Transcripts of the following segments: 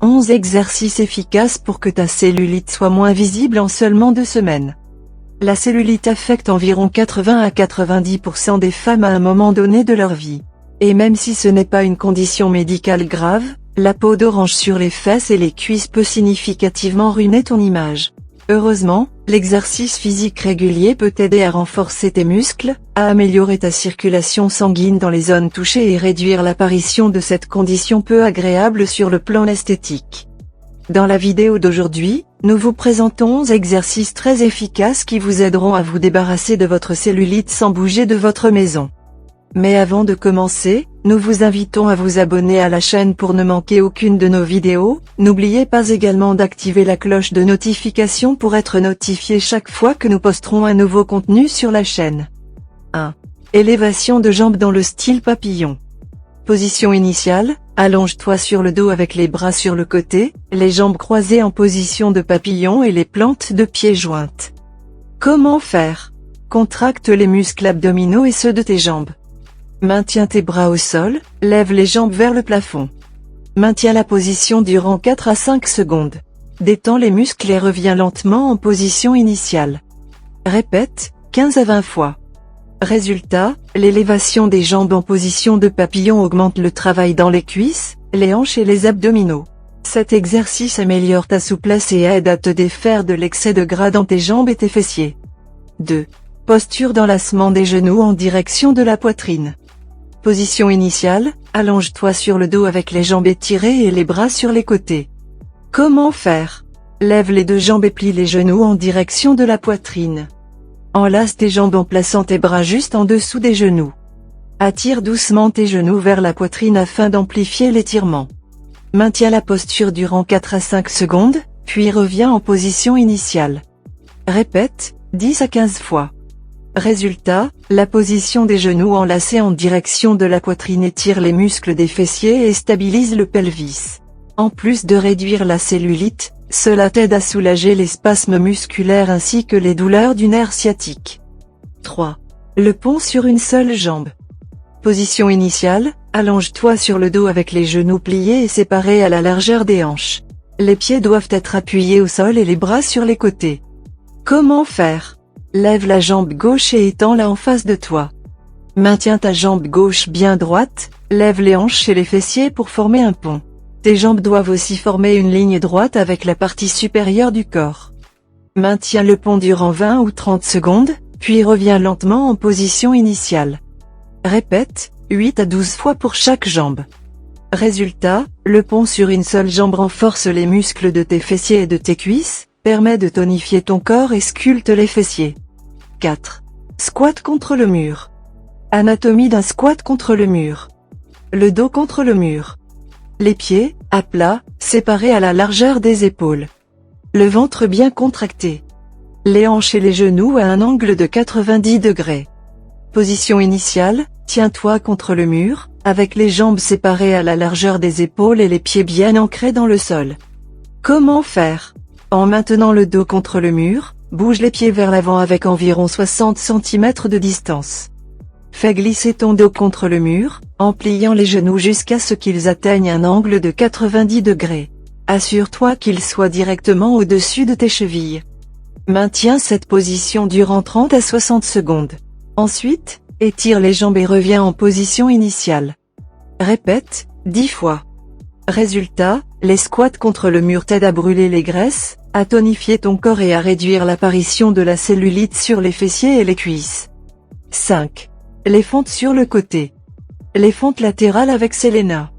11 exercices efficaces pour que ta cellulite soit moins visible en seulement 2 semaines. La cellulite affecte environ 80 à 90% des femmes à un moment donné de leur vie. Et même si ce n'est pas une condition médicale grave, la peau d'orange sur les fesses et les cuisses peut significativement ruiner ton image. Heureusement, l'exercice physique régulier peut t'aider à renforcer tes muscles, à améliorer ta circulation sanguine dans les zones touchées et réduire l'apparition de cette condition peu agréable sur le plan esthétique. Dans la vidéo d'aujourd'hui, nous vous présentons 11 exercices très efficaces qui vous aideront à vous débarrasser de votre cellulite sans bouger de votre maison. Mais avant de commencer, nous vous invitons à vous abonner à la chaîne pour ne manquer aucune de nos vidéos. N'oubliez pas également d'activer la cloche de notification pour être notifié chaque fois que nous posterons un nouveau contenu sur la chaîne. 1. Élévation de jambes dans le style papillon. Position initiale, allonge-toi sur le dos avec les bras sur le côté, les jambes croisées en position de papillon et les plantes de pieds jointes. Comment faire? Contracte les muscles abdominaux et ceux de tes jambes. Maintiens tes bras au sol, lève les jambes vers le plafond. Maintiens la position durant 4 à 5 secondes. Détends les muscles et reviens lentement en position initiale. Répète, 15 à 20 fois. Résultat, l'élévation des jambes en position de papillon augmente le travail dans les cuisses, les hanches et les abdominaux. Cet exercice améliore ta souplesse et aide à te défaire de l'excès de gras dans tes jambes et tes fessiers. 2. Posture d'enlacement des genoux en direction de la poitrine. Position initiale, allonge-toi sur le dos avec les jambes étirées et les bras sur les côtés. Comment faire? Lève les deux jambes et plie les genoux en direction de la poitrine. Enlace tes jambes en plaçant tes bras juste en dessous des genoux. Attire doucement tes genoux vers la poitrine afin d'amplifier l'étirement. Maintiens la posture durant 4 à 5 secondes, puis reviens en position initiale. Répète, 10 à 15 fois. Résultat, la position des genoux enlacés en direction de la poitrine étire les muscles des fessiers et stabilise le pelvis. En plus de réduire la cellulite, cela t'aide à soulager les spasmes musculaires ainsi que les douleurs du nerf sciatique. 3. Le pont sur une seule jambe. Position initiale, allonge-toi sur le dos avec les genoux pliés et séparés à la largeur des hanches. Les pieds doivent être appuyés au sol et les bras sur les côtés. Comment faire? Lève la jambe gauche et étends-la en face de toi. Maintiens ta jambe gauche bien droite, lève les hanches et les fessiers pour former un pont. Tes jambes doivent aussi former une ligne droite avec la partie supérieure du corps. Maintiens le pont durant 20 ou 30 secondes, puis reviens lentement en position initiale. Répète, 8 à 12 fois pour chaque jambe. Résultat, le pont sur une seule jambe renforce les muscles de tes fessiers et de tes cuisses, permet de tonifier ton corps et sculpte les fessiers. 4. Squat contre le mur. Anatomie d'un squat contre le mur. Le dos contre le mur. Les pieds, à plat, séparés à la largeur des épaules. Le ventre bien contracté. Les hanches et les genoux à un angle de 90 degrés. Position initiale, tiens-toi contre le mur, avec les jambes séparées à la largeur des épaules et les pieds bien ancrés dans le sol. Comment faire? En maintenant le dos contre le mur, bouge les pieds vers l'avant avec environ 60 cm de distance. Fais glisser ton dos contre le mur, en pliant les genoux jusqu'à ce qu'ils atteignent un angle de 90 degrés. Assure-toi qu'ils soient directement au-dessus de tes chevilles. Maintiens cette position durant 30 à 60 secondes. Ensuite, étire les jambes et reviens en position initiale. Répète, 10 fois. Résultat, les squats contre le mur t'aident à brûler les graisses, à tonifier ton corps et à réduire l'apparition de la cellulite sur les fessiers et les cuisses. 5. Les fentes sur le côté. Les fentes latérales avec Selena.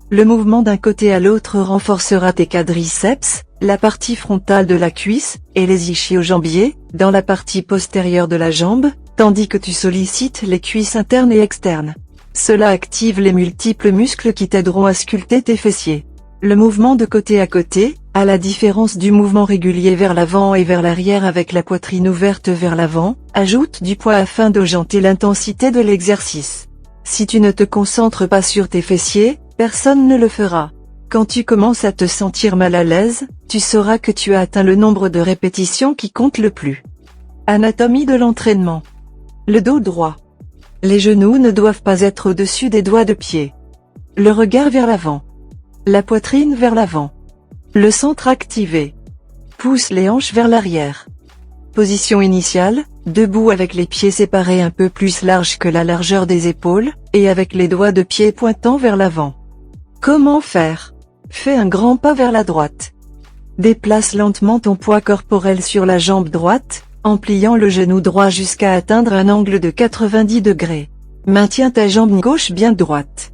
Le mouvement d'un côté à l'autre renforcera tes quadriceps, la partie frontale de la cuisse, et les ischio-jambiers, dans la partie postérieure de la jambe, tandis que tu sollicites les cuisses internes et externes. Cela active les multiples muscles qui t'aideront à sculpter tes fessiers. Le mouvement de côté à côté, à la différence du mouvement régulier vers l'avant et vers l'arrière avec la poitrine ouverte vers l'avant, ajoute du poids afin d'augmenter l'intensité de l'exercice. Si tu ne te concentres pas sur tes fessiers, personne ne le fera. Quand tu commences à te sentir mal à l'aise, tu sauras que tu as atteint le nombre de répétitions qui compte le plus. Anatomie de l'entraînement. Le dos droit. Les genoux ne doivent pas être au-dessus des doigts de pied. Le regard vers l'avant. La poitrine vers l'avant. Le centre activé. Pousse les hanches vers l'arrière. Position initiale, debout avec les pieds séparés un peu plus larges que la largeur des épaules, et avec les doigts de pied pointant vers l'avant. Comment faire? Fais un grand pas vers la droite. Déplace lentement ton poids corporel sur la jambe droite, en pliant le genou droit jusqu'à atteindre un angle de 90 degrés. Maintiens ta jambe gauche bien droite.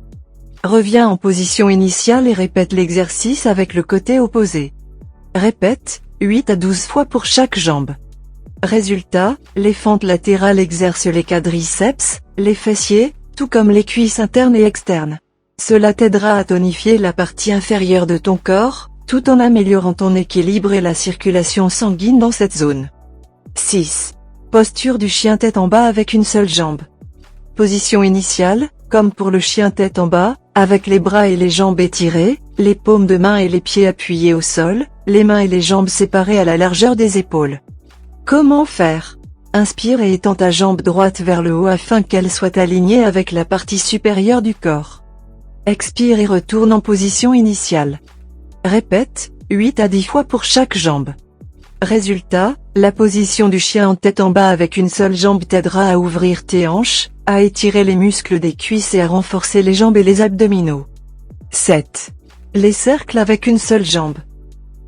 Reviens en position initiale et répète l'exercice avec le côté opposé. Répète, 8 à 12 fois pour chaque jambe. Résultat, les fentes latérales exercent les quadriceps, les fessiers, tout comme les cuisses internes et externes. Cela t'aidera à tonifier la partie inférieure de ton corps, tout en améliorant ton équilibre et la circulation sanguine dans cette zone. 6. Posture du chien tête en bas avec une seule jambe. Position initiale, comme pour le chien tête en bas, avec les bras et les jambes étirés, les paumes de main et les pieds appuyés au sol, les mains et les jambes séparées à la largeur des épaules. Comment faire? Inspire et étends ta jambe droite vers le haut afin qu'elle soit alignée avec la partie supérieure du corps. Expire et retourne en position initiale. Répète, 8 à 10 fois pour chaque jambe. Résultat, la position du chien en tête en bas avec une seule jambe t'aidera à ouvrir tes hanches, à étirer les muscles des cuisses et à renforcer les jambes et les abdominaux. 7. Les cercles avec une seule jambe.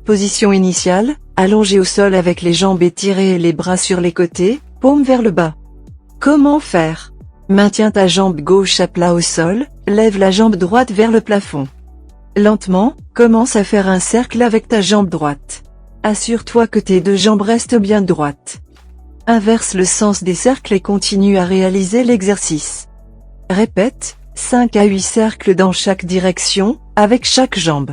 Position initiale, allongé au sol avec les jambes étirées et les bras sur les côtés, paumes vers le bas. Comment faire? Maintiens ta jambe gauche à plat au sol, lève la jambe droite vers le plafond. Lentement, commence à faire un cercle avec ta jambe droite. Assure-toi que tes deux jambes restent bien droites. Inverse le sens des cercles et continue à réaliser l'exercice. Répète, 5 à 8 cercles dans chaque direction, avec chaque jambe.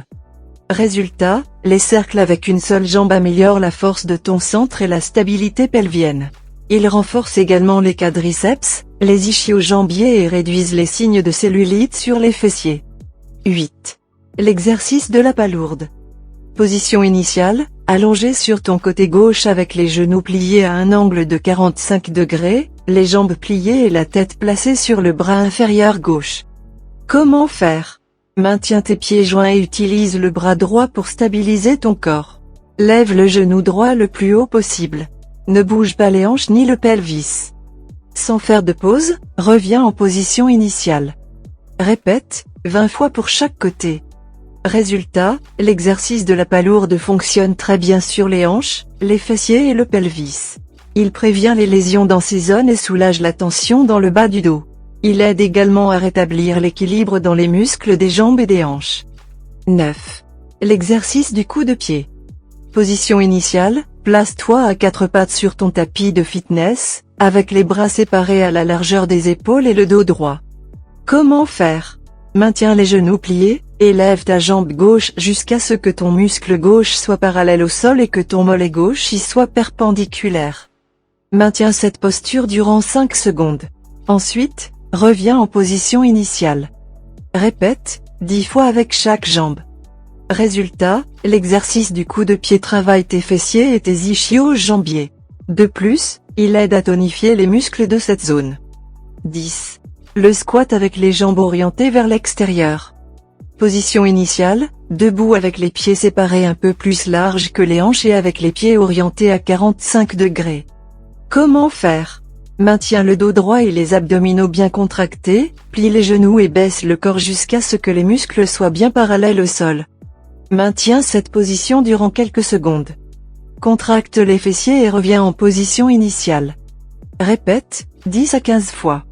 Résultat, les cercles avec une seule jambe améliorent la force de ton centre et la stabilité pelvienne. Ils renforcent également les quadriceps, les ischio-jambiers et réduisent les signes de cellulite sur les fessiers. 8. L'exercice de la palourde. Position initiale, allongé sur ton côté gauche avec les genoux pliés à un angle de 45 degrés, les jambes pliées et la tête placée sur le bras inférieur gauche. Comment faire? Maintiens tes pieds joints et utilise le bras droit pour stabiliser ton corps. Lève le genou droit le plus haut possible. Ne bouge pas les hanches ni le pelvis. Sans faire de pause, reviens en position initiale. Répète, 20 fois pour chaque côté. Résultat, l'exercice de la palourde fonctionne très bien sur les hanches, les fessiers et le pelvis. Il prévient les lésions dans ces zones et soulage la tension dans le bas du dos. Il aide également à rétablir l'équilibre dans les muscles des jambes et des hanches. 9. L'exercice du coup de pied. Position initiale, place-toi à 4 pattes sur ton tapis de fitness, avec les bras séparés à la largeur des épaules et le dos droit. Comment faire? Maintiens les genoux pliés, élève ta jambe gauche jusqu'à ce que ton muscle gauche soit parallèle au sol et que ton mollet gauche y soit perpendiculaire. Maintiens cette posture durant 5 secondes. Ensuite, reviens en position initiale. Répète, 10 fois avec chaque jambe. Résultat, l'exercice du coup de pied travaille tes fessiers et tes ischio-jambiers. De plus, il aide à tonifier les muscles de cette zone. 10. Le squat avec les jambes orientées vers l'extérieur. Position initiale, debout avec les pieds séparés un peu plus larges que les hanches et avec les pieds orientés à 45 degrés. Comment faire? Maintiens le dos droit et les abdominaux bien contractés, plie les genoux et baisse le corps jusqu'à ce que les muscles soient bien parallèles au sol. Maintiens cette position durant quelques secondes. Contracte les fessiers et reviens en position initiale. Répète, 10 à 15 fois.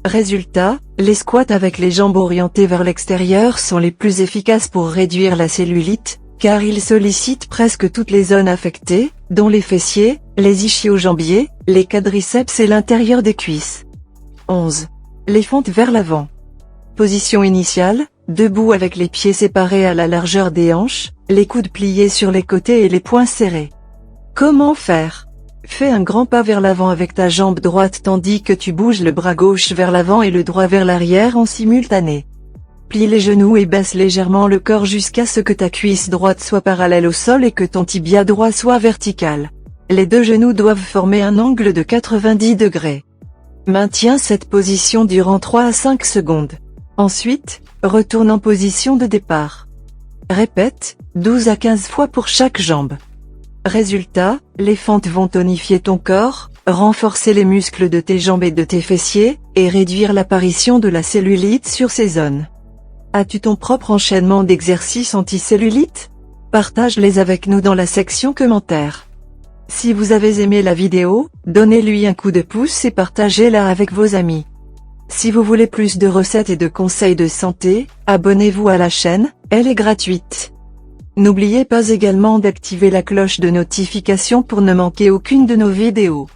Résultat, les squats avec les jambes orientées vers l'extérieur sont les plus efficaces pour réduire la cellulite, car ils sollicitent presque toutes les zones affectées, dont les fessiers, les ischio-jambiers, les quadriceps et l'intérieur des cuisses. 11. Les fentes vers l'avant. Position initiale, debout avec les pieds séparés à la largeur des hanches, les coudes pliés sur les côtés et les poings serrés. Comment faire? Fais un grand pas vers l'avant avec ta jambe droite tandis que tu bouges le bras gauche vers l'avant et le droit vers l'arrière en simultané. Plie les genoux et baisse légèrement le corps jusqu'à ce que ta cuisse droite soit parallèle au sol et que ton tibia droit soit vertical. Les deux genoux doivent former un angle de 90 degrés. Maintiens cette position durant 3 à 5 secondes. Ensuite, retourne en position de départ. Répète, 12 à 15 fois pour chaque jambe. Résultat, les fentes vont tonifier ton corps, renforcer les muscles de tes jambes et de tes fessiers, et réduire l'apparition de la cellulite sur ces zones. As-tu ton propre enchaînement d'exercices anti-cellulite? Partage-les avec nous dans la section commentaires. Si vous avez aimé la vidéo, donnez-lui un coup de pouce et partagez-la avec vos amis. Si vous voulez plus de recettes et de conseils de santé, abonnez-vous à la chaîne, elle est gratuite. N'oubliez pas également d'activer la cloche de notification pour ne manquer aucune de nos vidéos.